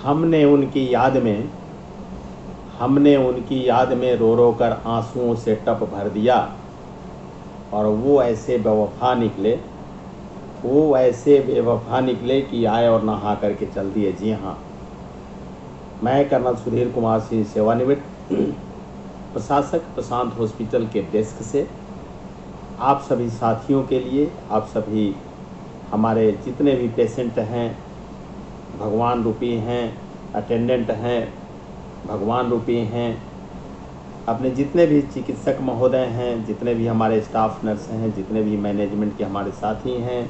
हमने उनकी याद में रो रो कर आंसुओं से टप भर दिया, और वो ऐसे बेवफा निकले कि आए और नहा करके चल दिए। जी हाँ, मैं कर्नल सुधीर कुमार सिंह, सेवानिवृत्त प्रशासक, प्रशांत हॉस्पिटल के डेस्क से आप सभी साथियों के लिए, आप सभी हमारे जितने भी पेशेंट हैं भगवान रूपी हैं, अटेंडेंट हैं भगवान रूपी हैं, अपने जितने भी चिकित्सक महोदय हैं, जितने भी हमारे स्टाफ नर्स हैं, जितने भी मैनेजमेंट के हमारे साथी हैं,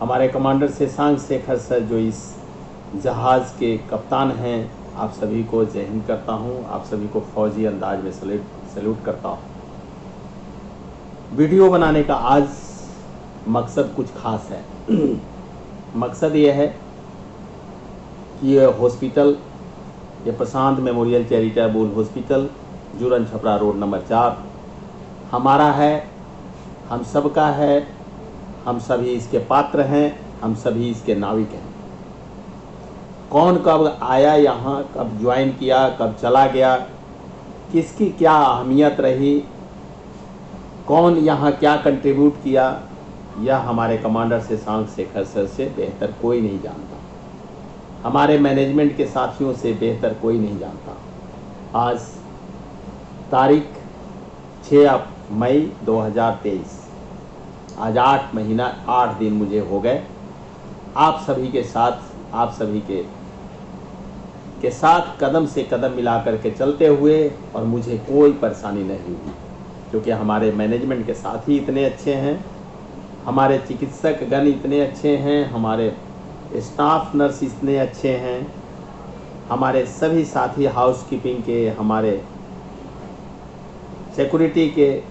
हमारे कमांडर शशांक शेखर सर जो इस जहाज़ के कप्तान हैं, आप सभी को जय हिंद करता हूं। आप सभी को फौजी अंदाज में सैल्यूट करता हूं। वीडियो बनाने का आज मकसद कुछ खास है। मकसद ये है कि ये हॉस्पिटल, ये प्रशांत memorial charitable hospital, Juran Chhapra road number 4 हमारा है, हम सबका है, हम सभी इसके पात्र हैं, हम सभी इसके नाविक हैं। कौन कब आया यहाँ, कब ज्वाइन किया, कब चला गया, किसकी क्या अहमियत रही, कौन यहाँ क्या कंट्रीब्यूट किया, यह हमारे कमांडर शशांक शेखर सर से बेहतर कोई नहीं जानता, हमारे मैनेजमेंट के साथियों से बेहतर कोई नहीं जानता। आज तारीख 6 मई 2023, आज 8 महीना 8 दिन मुझे हो गए आप सभी के साथ, आप सभी के साथ कदम से कदम मिलाकर के चलते हुए, और मुझे कोई परेशानी नहीं हुई, क्योंकि हमारे मैनेजमेंट के साथी इतने अच्छे हैं, हमारे चिकित्सक गण इतने अच्छे हैं, हमारे स्टाफ नर्स इतने अच्छे हैं, हमारे सभी साथी हाउसकीपिंग के, हमारे सिक्योरिटी के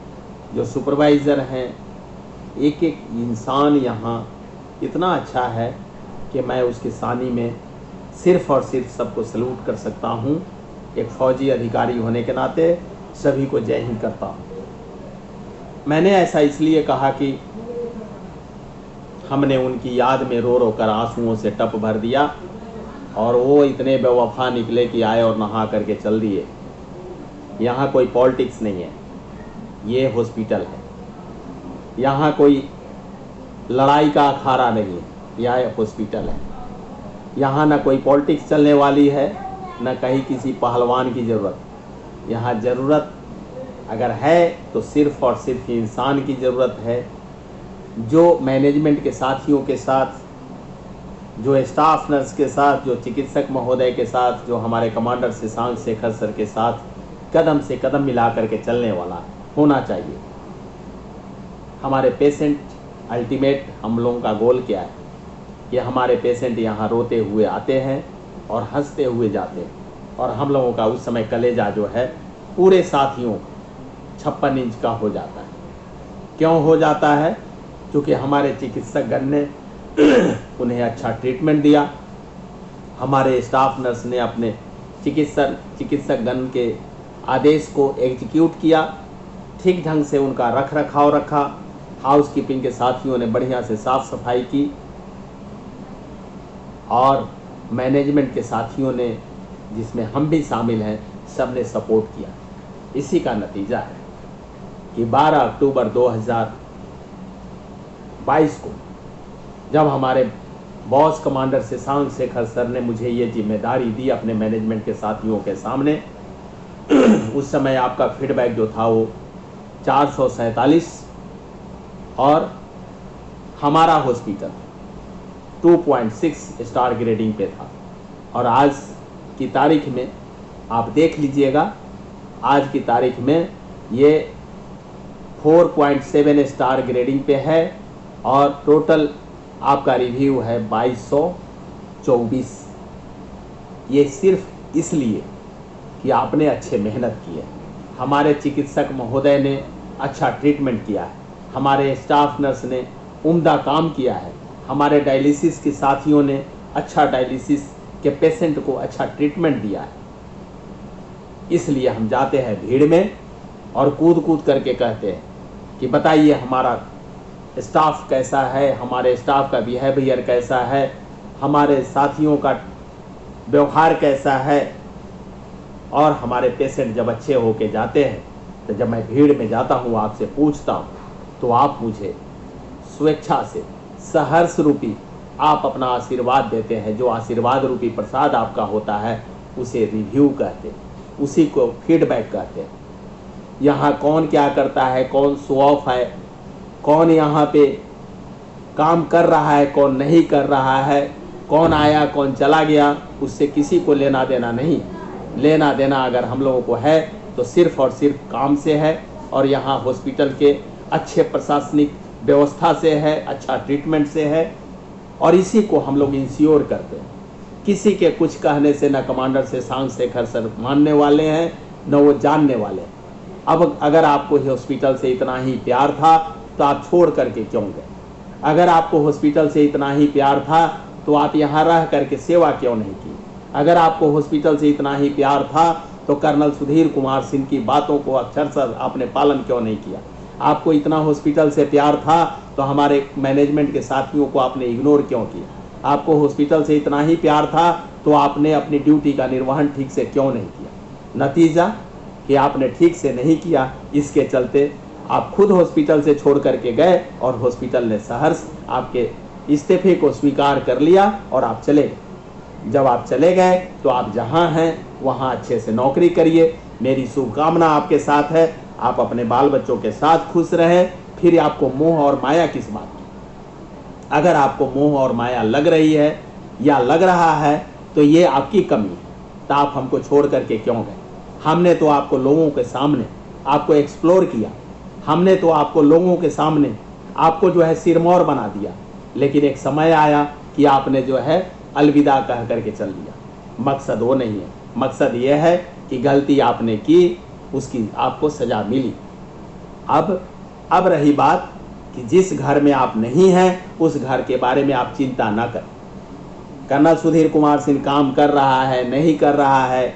जो सुपरवाइज़र हैं, एक एक इंसान यहाँ इतना अच्छा है कि मैं उसके सानी में सिर्फ़ और सिर्फ सबको सैल्यूट कर सकता हूँ। एक फ़ौजी अधिकारी होने के नाते सभी को जय हिंद करता हूँ। मैंने ऐसा इसलिए कहा कि हमने उनकी याद में रो रो कर आंसुओं से टप भर दिया, और वो इतने बेवफा निकले कि आए और नहा करके चल दिए। यहाँ कोई पॉलिटिक्स नहीं है, ये हॉस्पिटल है, यहाँ कोई लड़ाई का अखाड़ा नहीं है, यह हॉस्पिटल है। यहाँ ना कोई पॉलिटिक्स चलने वाली है, न कहीं किसी पहलवान की ज़रूरत। यहाँ ज़रूरत अगर है तो सिर्फ़ और सिर्फ इंसान की ज़रूरत है, जो मैनेजमेंट के साथियों के साथ, जो स्टाफ नर्स के साथ, जो चिकित्सक महोदय के साथ, जो हमारे कमांडर शशांक शेखर सर के साथ कदम से कदम मिला करके चलने वाला होना चाहिए। हमारे पेशेंट अल्टीमेट, हम लोगों का गोल क्या है कि हमारे पेशेंट यहाँ रोते हुए आते हैं और हंसते हुए जाते हैं, और हम लोगों का उस समय कलेजा जो है पूरे साथियों 56 इंच का हो जाता है। क्यों हो जाता है? क्योंकि हमारे चिकित्सक गण ने उन्हें अच्छा ट्रीटमेंट दिया, हमारे स्टाफ नर्स ने अपने चिकित्सक गण के आदेश को एग्जीक्यूट किया, ठीक ढंग से उनका रख रखाव रखा, हाउसकीपिंग के साथियों ने बढ़िया से साफ़ सफाई की, और मैनेजमेंट के साथियों ने, जिसमें हम भी शामिल हैं, सब ने सपोर्ट किया। इसी का नतीजा है कि 12 अक्टूबर 2022 को जब हमारे boss commander Shashank Shekhar sir ने मुझे ये जिम्मेदारी दी अपने मैनेजमेंट के साथियों के सामने, उस समय आपका फीडबैक जो था वो 447, और हमारा हॉस्पिटल 2.6 स्टार ग्रेडिंग पे था। और आज की तारीख में आप देख लीजिएगा, आज की तारीख में ये 4.7 स्टार ग्रेडिंग पे है, और टोटल आपका रिव्यू है 2224। ये सिर्फ इसलिए कि आपने अच्छे मेहनत की है, हमारे चिकित्सक महोदय ने अच्छा ट्रीटमेंट किया है, हमारे स्टाफ नर्स ने उम्दा काम किया है, हमारे डायलिसिस के साथियों ने अच्छा डायलिसिस के पेशेंट को अच्छा ट्रीटमेंट दिया है। इसलिए हम जाते हैं भीड़ में और कूद कूद करके कहते हैं कि बताइए हमारा स्टाफ कैसा है, हमारे स्टाफ का बिहेवियर कैसा है, हमारे साथियों का व्यवहार कैसा है। और हमारे पेशेंट जब अच्छे होके जाते हैं तो जब मैं भीड़ में जाता हूँ, आपसे पूछता हूँ, तो आप मुझे स्वेच्छा से सहर्ष रूपी आप अपना आशीर्वाद देते हैं। जो आशीर्वाद रूपी प्रसाद आपका होता है उसे रिव्यू कहते हैं, उसी को फीडबैक कहते हैं। यहाँ कौन क्या करता है, कौन शो ऑफ है, कौन यहाँ पे काम कर रहा है, कौन नहीं कर रहा है, कौन आया कौन चला गया, उससे किसी को लेना देना नहीं। लेना देना अगर हम लोगों को है तो सिर्फ और सिर्फ काम से है, और यहाँ हॉस्पिटल के अच्छे प्रशासनिक व्यवस्था से है, अच्छा ट्रीटमेंट से है, और इसी को हम लोग इंश्योर करते हैं। किसी के कुछ कहने से न कमांडर से सांग शेखर सर मानने वाले हैं, न वो जानने वाले हैं। अब अगर आपको हॉस्पिटल से इतना ही प्यार था तो आप छोड़ करके क्यों गए? अगर आपको हॉस्पिटल से इतना ही प्यार था तो आप यहाँ रह करके सेवा क्यों नहीं की? अगर आपको हॉस्पिटल से इतना ही प्यार था तो कर्नल सुधीर कुमार सिंह की बातों को अक्षरशः आपने पालन क्यों नहीं किया? आपको इतना हॉस्पिटल से प्यार था तो हमारे मैनेजमेंट के साथियों को आपने इग्नोर क्यों किया? आपको हॉस्पिटल से इतना ही प्यार था तो आपने अपनी ड्यूटी का निर्वहन ठीक से क्यों नहीं किया? नतीजा कि आपने ठीक से नहीं किया, इसके चलते आप खुद हॉस्पिटल से छोड़ करके गए और हॉस्पिटल ने सहर्ष आपके इस्तीफे को स्वीकार कर लिया और आप चले गए। जब आप चले गए तो आप जहां हैं वहां अच्छे से नौकरी करिए। मेरी शुभकामना आपके साथ है, आप अपने बाल बच्चों के साथ खुश रहें। फिर आपको मोह और माया किस बात की? अगर आपको मोह और माया लग रही है या लग रहा है तो ये आपकी कमी है। तो आप हमको छोड़ करके क्यों गए? हमने तो आपको लोगों के सामने आपको एक्सप्लोर किया, हमने तो आपको लोगों के सामने आपको जो है सिरमौर बना दिया, लेकिन एक समय आया कि आपने जो है अलविदा कह करके चल दिया। मकसद वो नहीं है, मकसद ये है कि गलती आपने की, उसकी आपको सजा मिली। अब रही बात कि जिस घर में आप नहीं हैं उस घर के बारे में आप चिंता ना करें। कर्नल सुधीर कुमार सिंह काम कर रहा है, नहीं कर रहा है,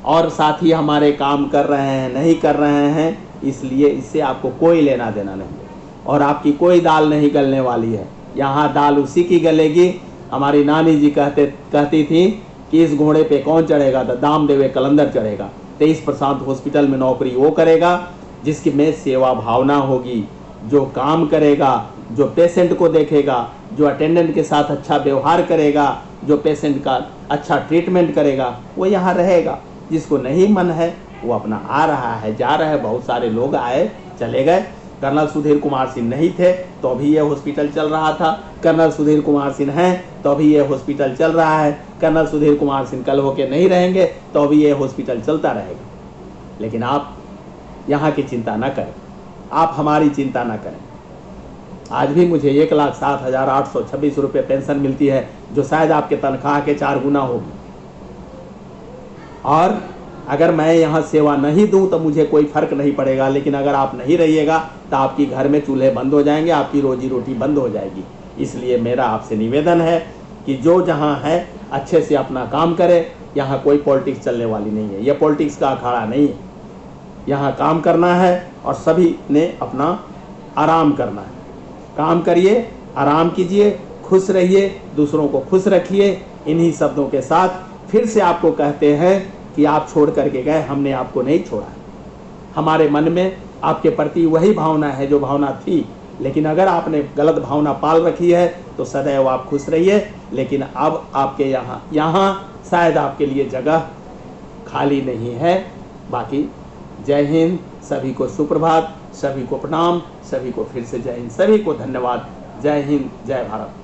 और साथी हमारे काम कर रहे हैं, नहीं कर रहे हैं, इसलिए इससे आपको कोई लेना देना नहीं है और आपकी कोई दाल नहीं गलने वाली है। यहाँ दाल उसी की गलेगी। हमारी नानी जी कहती थी कि इस घोड़े पे कौन चढ़ेगा, तो दाम देवे कलंदर चढ़ेगा। 23 प्रशांत हॉस्पिटल में नौकरी वो करेगा जिसकी में सेवा भावना होगी, जो काम करेगा, जो पेशेंट को देखेगा, जो अटेंडेंट के साथ अच्छा व्यवहार करेगा, जो पेशेंट का अच्छा ट्रीटमेंट करेगा, वो यहाँ रहेगा। जिसको नहीं मन है वो अपना आ रहा है, जा रहा है। बहुत सारे लोग आए चले गए। कर्नल सुधीर कुमार सिंह नहीं थे तो अभी ये हॉस्पिटल चल रहा था, कर्नल सुधीर कुमार सिंह हैं तो अभी ये हॉस्पिटल चल रहा है। कर्नल सुधीर कुमार सिंह कल होके नहीं रहेंगे तो अभी ये हॉस्पिटल चलता रहेगा। लेकिन आप यहाँ की चिंता न करें, आप हमारी चिंता न करें। आज भी मुझे 1,07,826 रुपये पेंशन मिलती है, जो शायद आपके तनख्वाह के 4 गुना होगी। और अगर मैं यहाँ सेवा नहीं दूं तो मुझे कोई फर्क नहीं पड़ेगा, लेकिन अगर आप नहीं रहिएगा तो आपकी घर में चूल्हे बंद हो जाएंगे, आपकी रोजी रोटी बंद हो जाएगी। इसलिए मेरा आपसे निवेदन है कि जो जहाँ है अच्छे से अपना काम करे। यहाँ कोई पॉलिटिक्स चलने वाली नहीं है, यह पॉलिटिक्स का अखाड़ा नहीं है। यहाँ काम करना है और सभी ने अपना आराम करना है। काम करिए, आराम कीजिए, खुश रहिए, दूसरों को खुश रखिए। इन्हीं शब्दों के साथ फिर से आपको कहते हैं कि आप छोड़ करके गए, हमने आपको नहीं छोड़ा है। हमारे मन में आपके प्रति वही भावना है जो भावना थी, लेकिन अगर आपने गलत भावना पाल रखी है तो सदैव आप खुश रहिए। लेकिन अब आपके यहाँ शायद आपके लिए जगह खाली नहीं है। बाकी जय हिंद, सभी को सुप्रभात, सभी को प्रणाम, सभी को फिर से जय हिंद, सभी को धन्यवाद। जय हिंद, जय भारत।